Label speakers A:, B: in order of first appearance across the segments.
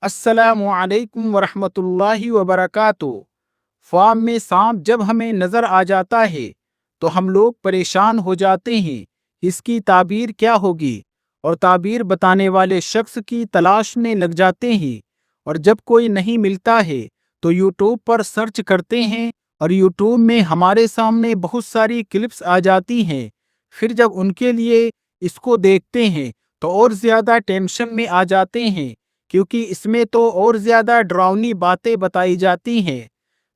A: السلام علیکم ورحمۃ اللہ وبرکاتہ۔ خواب میں سانپ جب ہمیں نظر آ جاتا ہے تو ہم لوگ پریشان ہو جاتے ہیں، اس کی تعبیر کیا ہوگی، اور تعبیر بتانے والے شخص کی تلاش میں لگ جاتے ہیں، اور جب کوئی نہیں ملتا ہے تو یوٹیوب پر سرچ کرتے ہیں، اور یوٹیوب میں ہمارے سامنے بہت ساری کلپس آ جاتی ہیں۔ پھر جب ان کے لیے اس کو دیکھتے ہیں تو اور زیادہ ٹینشن میں آ جاتے ہیں، کیونکہ اس میں تو اور زیادہ ڈراؤنی باتیں بتائی جاتی ہیں۔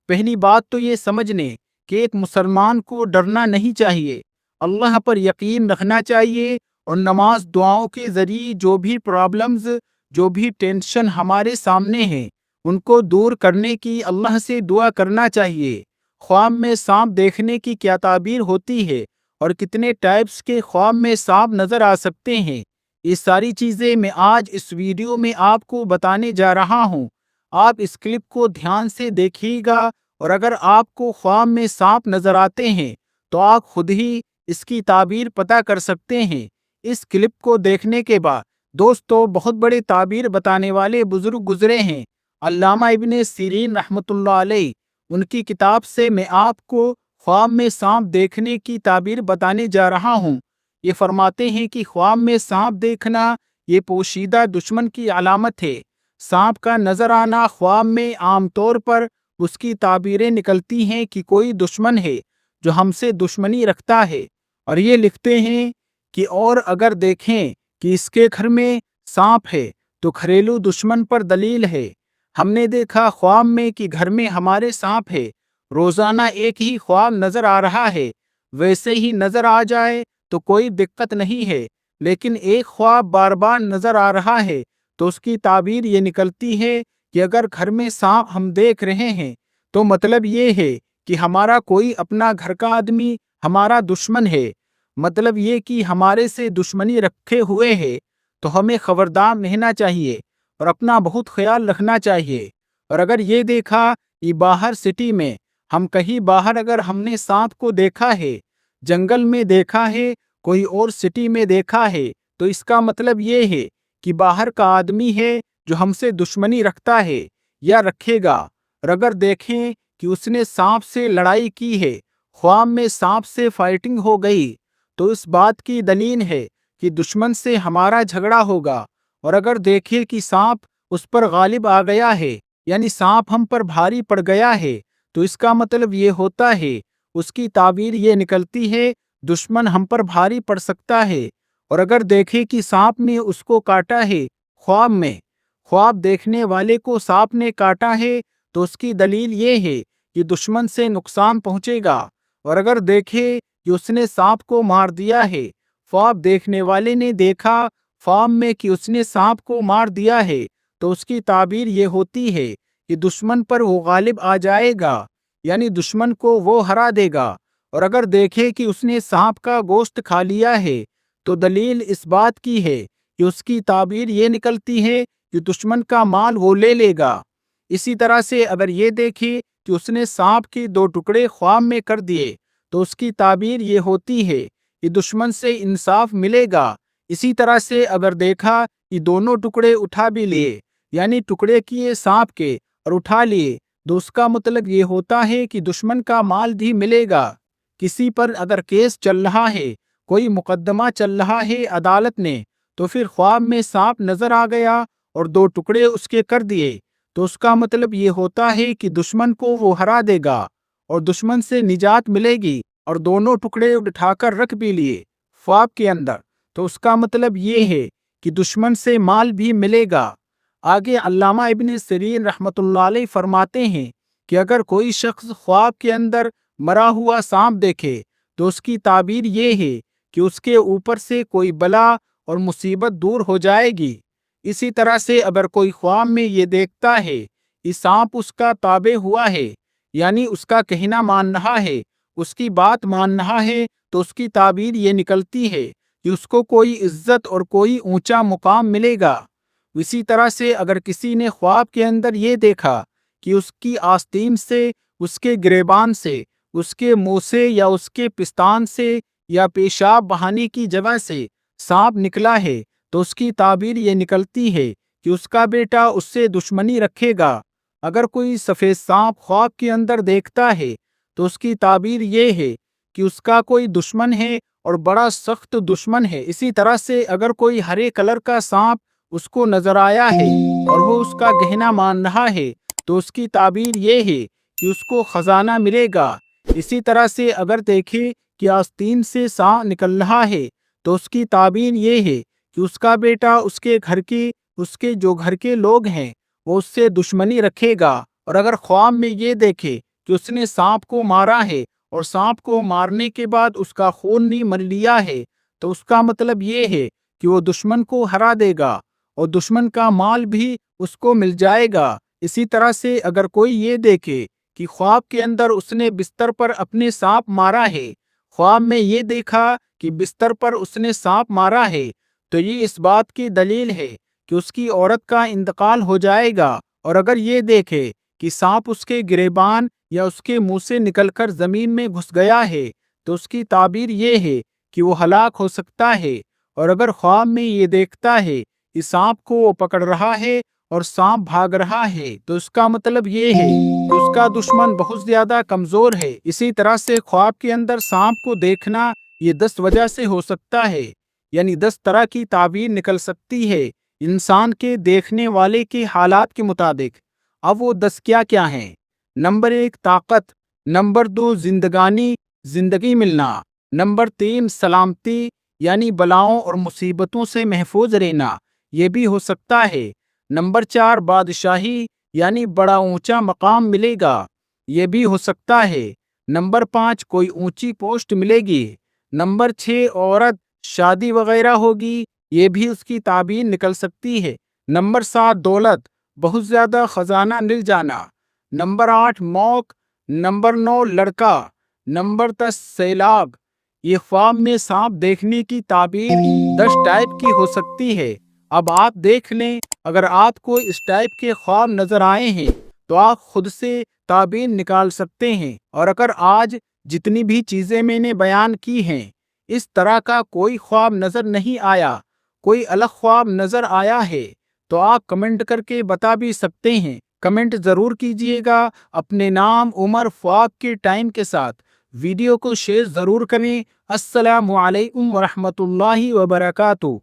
A: پہلی بات تو یہ سمجھ لیں کہ ایک مسلمان کو ڈرنا نہیں چاہیے، اللہ پر یقین رکھنا چاہیے، اور نماز دعاؤں کے ذریعے جو بھی پرابلمز، جو بھی ٹینشن ہمارے سامنے ہیں، ان کو دور کرنے کی اللہ سے دعا کرنا چاہیے۔ خواب میں سانپ دیکھنے کی کیا تعبیر ہوتی ہے، اور کتنے ٹائپس کے خواب میں سانپ نظر آ سکتے ہیں، یہ ساری چیزیں میں آج اس ویڈیو میں آپ کو بتانے جا رہا ہوں۔ آپ اس کلپ کو دھیان سے دیکھیے گا، اور اگر آپ کو خواب میں سانپ نظر آتے ہیں تو آپ خود ہی اس کی تعبیر پتہ کر سکتے ہیں۔ اس کلپ کو دیکھنے کے بعد دوستو، بہت بڑے تعبیر بتانے والے بزرگ گزرے ہیں، علامہ ابن سیرین رحمۃ اللہ علیہ، ان کی کتاب سے میں آپ کو خواب میں سانپ دیکھنے کی تعبیر بتانے جا رہا ہوں۔ یہ فرماتے ہیں کہ خواب میں سانپ دیکھنا یہ پوشیدہ دشمن کی علامت ہے۔ سانپ کا نظر آنا خواب میں عام طور پر اس کی تعبیریں نکلتی ہیں کہ کوئی دشمن ہے جو ہم سے دشمنی رکھتا ہے، اور یہ لکھتے ہیں کہ اور اگر دیکھیں کہ اس کے گھر میں سانپ ہے تو گھریلو دشمن پر دلیل ہے۔ ہم نے دیکھا خواب میں کہ گھر میں ہمارے سانپ ہے، روزانہ ایک ہی خواب نظر آ رہا ہے، ویسے ہی نظر آ جائے تو کوئی دقت نہیں ہے، لیکن ایک خواب بار بار نظر آ رہا ہے تو اس کی تعبیر یہ نکلتی ہے کہ اگر گھر میں سانپ ہم دیکھ رہے ہیں تو مطلب یہ ہے کہ ہمارا کوئی اپنا گھر کا آدمی ہمارا دشمن ہے، مطلب یہ کہ ہمارے سے دشمنی رکھے ہوئے ہے، تو ہمیں خبردار رہنا چاہیے اور اپنا بہت خیال رکھنا چاہیے۔ اور اگر یہ دیکھا کہ باہر سٹی میں ہم کہیں باہر اگر ہم نے سانپ کو دیکھا ہے، جنگل میں دیکھا ہے، کوئی اور سٹی میں دیکھا ہے، تو اس کا مطلب یہ ہے کہ باہر کا آدمی ہے جو ہم سے دشمنی رکھتا ہے یا رکھے گا۔ اور اگر دیکھیں کہ اس نے سانپ سے لڑائی کی ہے، خواب میں سانپ سے فائٹنگ ہو گئی، تو اس بات کی دلیل ہے کہ دشمن سے ہمارا جھگڑا ہوگا۔ اور اگر دیکھیں کہ سانپ اس پر غالب آ گیا ہے، یعنی سانپ ہم پر بھاری پڑ گیا ہے، تو اس کا مطلب یہ ہوتا ہے، اس کی تعبیر یہ نکلتی ہے دشمن ہم پر بھاری پڑ سکتا ہے۔ اور اگر دیکھیں کہ سانپ نے اس کو کاٹا ہے، خواب میں خواب دیکھنے والے کو سانپ نے کاٹا ہے، تو اس کی دلیل یہ ہے کہ دشمن سے نقصان پہنچے گا۔ اور اگر دیکھے کہ اس نے سانپ کو مار دیا ہے، خواب دیکھنے والے نے دیکھا خواب میں کہ اس نے سانپ کو مار دیا ہے، تو اس کی تعبیر یہ ہوتی ہے کہ دشمن پر وہ غالب آ جائے گا، یعنی دشمن کو وہ ہرا دے گا۔ اور اگر دیکھے کہ اس نے سانپ کا گوشت کھا لیا ہے، تو دلیل اس بات کی ہے کہ اس کی تعبیر یہ نکلتی ہے کہ دشمن کا مال وہ لے لے گا۔ اسی طرح سے اگر یہ دیکھے کہ اس نے سانپ کے 2 ٹکڑے خواب میں کر دیے، تو اس کی تعبیر یہ ہوتی ہے کہ دشمن سے انصاف ملے گا۔ اسی طرح سے اگر دیکھا کہ دونوں ٹکڑے اٹھا بھی لیے، یعنی ٹکڑے کیے سانپ کے اور اٹھا لیے، تو اس کا مطلب یہ ہوتا ہے کہ دشمن کا مال بھی ملے گا۔ کسی پر اگر کیس چل رہا ہے، کوئی مقدمہ چل رہا ہے عدالت نے، تو پھر خواب میں سانپ نظر آ گیا اور 2 ٹکڑے اس کے کر دیے، تو اس کا مطلب یہ ہوتا ہے کہ دشمن کو وہ ہرا دے گا اور دشمن سے نجات ملے گی، اور دونوں ٹکڑے اٹھا کر رکھ بھی لیے خواب کے اندر، تو اس کا مطلب یہ ہے کہ دشمن سے مال بھی ملے گا۔ آگے علامہ ابن سیرین رحمۃ اللہ علیہ فرماتے ہیں کہ اگر کوئی شخص خواب کے اندر مرا ہوا سانپ دیکھے تو اس کی تعبیر یہ ہے کہ اس کے اوپر سے کوئی بلا اور مصیبت دور ہو جائے گی۔ اسی طرح سے اگر کوئی خواب میں یہ دیکھتا ہے کہ سانپ اس کا تابع ہوا ہے، یعنی اس کا کہنا مان رہا ہے، اس کی بات مان رہا ہے، تو اس کی تعبیر یہ نکلتی ہے کہ اس کو کوئی عزت اور کوئی اونچا مقام ملے گا۔ اسی طرح سے اگر کسی نے خواب کے اندر یہ دیکھا کہ اس کی آستین سے، اس کے گریبان سے، اس کے منہ سے یا اس کے پستان سے یا پیشاب بہانے کی جگہ سے سانپ نکلا ہے، تو اس کی تعبیر یہ نکلتی ہے کہ اس کا بیٹا اس سے دشمنی رکھے گا۔ اگر کوئی سفید سانپ خواب کے اندر دیکھتا ہے تو اس کی تعبیر یہ ہے کہ اس کا کوئی دشمن ہے اور بڑا سخت دشمن ہے۔ اسی طرح سے اگر کوئی ہرے کلر کا سانپ اس کو نظر آیا ہے اور وہ اس کا گہنا مان رہا ہے تو اس کی تعبیر یہ ہے کہ اس کو خزانہ ملے گا۔ اسی طرح سے اگر دیکھے کہ آستین سے سانپ نکل رہا ہے تو اس کی تعبیر یہ ہے کہ اس کا بیٹا اس کے جو گھر کے لوگ ہیں وہ اس سے دشمنی رکھے گا۔ اور اگر خواب میں یہ دیکھے کہ اس نے سانپ کو مارا ہے اور سانپ کو مارنے کے بعد اس کا خون بھی مر لیا ہے تو اس کا مطلب یہ ہے کہ وہ دشمن کو ہرا دے گا اور دشمن کا مال بھی اس کو مل جائے گا۔ اسی طرح سے اگر کوئی یہ دیکھے کہ خواب کے اندر اس نے بستر پر اپنے سانپ مارا ہے، خواب میں یہ دیکھا کہ بستر پر اس نے سانپ مارا ہے، تو یہ اس بات کی دلیل ہے کہ اس کی عورت کا انتقال ہو جائے گا۔ اور اگر یہ دیکھے کہ سانپ اس کے گریبان یا اس کے منہ سے نکل کر زمین میں گھس گیا ہے تو اس کی تعبیر یہ ہے کہ وہ ہلاک ہو سکتا ہے۔ اور اگر خواب میں یہ دیکھتا ہے کہ سانپ کو وہ پکڑ رہا ہے اور سانپ بھاگ رہا ہے تو اس کا مطلب یہ ہے کہ اس کا دشمن بہت زیادہ کمزور ہے۔ اسی طرح سے خواب کے اندر سانپ کو دیکھنا یہ 10 وجہ سے ہو سکتا ہے، یعنی 10 طرح کی تعبیر نکل سکتی ہے انسان کے دیکھنے والے کے حالات کے مطابق۔ اب وہ 10 کیا ہیں؟ نمبر 1 طاقت، نمبر 2 زندگی ملنا، نمبر 3 سلامتی یعنی بلاؤں اور مصیبتوں سے محفوظ رہنا، یہ بھی ہو سکتا ہے۔ نمبر 4 بادشاہی یعنی بڑا اونچا مقام ملے گا، یہ بھی ہو سکتا ہے۔ نمبر 5 کوئی اونچی پوسٹ ملے گی۔ نمبر 6 عورت شادی وغیرہ ہوگی، یہ بھی اس کی تعبیر نکل سکتی ہے۔ نمبر 7 دولت، بہت زیادہ خزانہ مل جانا۔ نمبر 8 موت، نمبر 9 لڑکا، نمبر 10 سیلاب۔ یہ خواب میں سانپ دیکھنے کی تعبیر 10 ٹائپ کی ہو سکتی ہے۔ اب آپ دیکھ لیں، اگر آپ کو اس ٹائپ کے خواب نظر آئے ہیں تو آپ خود سے تعبیر نکال سکتے ہیں۔ اور اگر آج جتنی بھی چیزیں میں نے بیان کی ہیں اس طرح کا کوئی خواب نظر نہیں آیا، کوئی الگ خواب نظر آیا ہے تو آپ کمنٹ کر کے بتا بھی سکتے ہیں۔ کمنٹ ضرور کیجئے گا اپنے نام، عمر، خواب کے ٹائم کے ساتھ۔ ویڈیو کو شیئر ضرور کریں۔ السلام علیکم ورحمۃ اللہ وبرکاتہ۔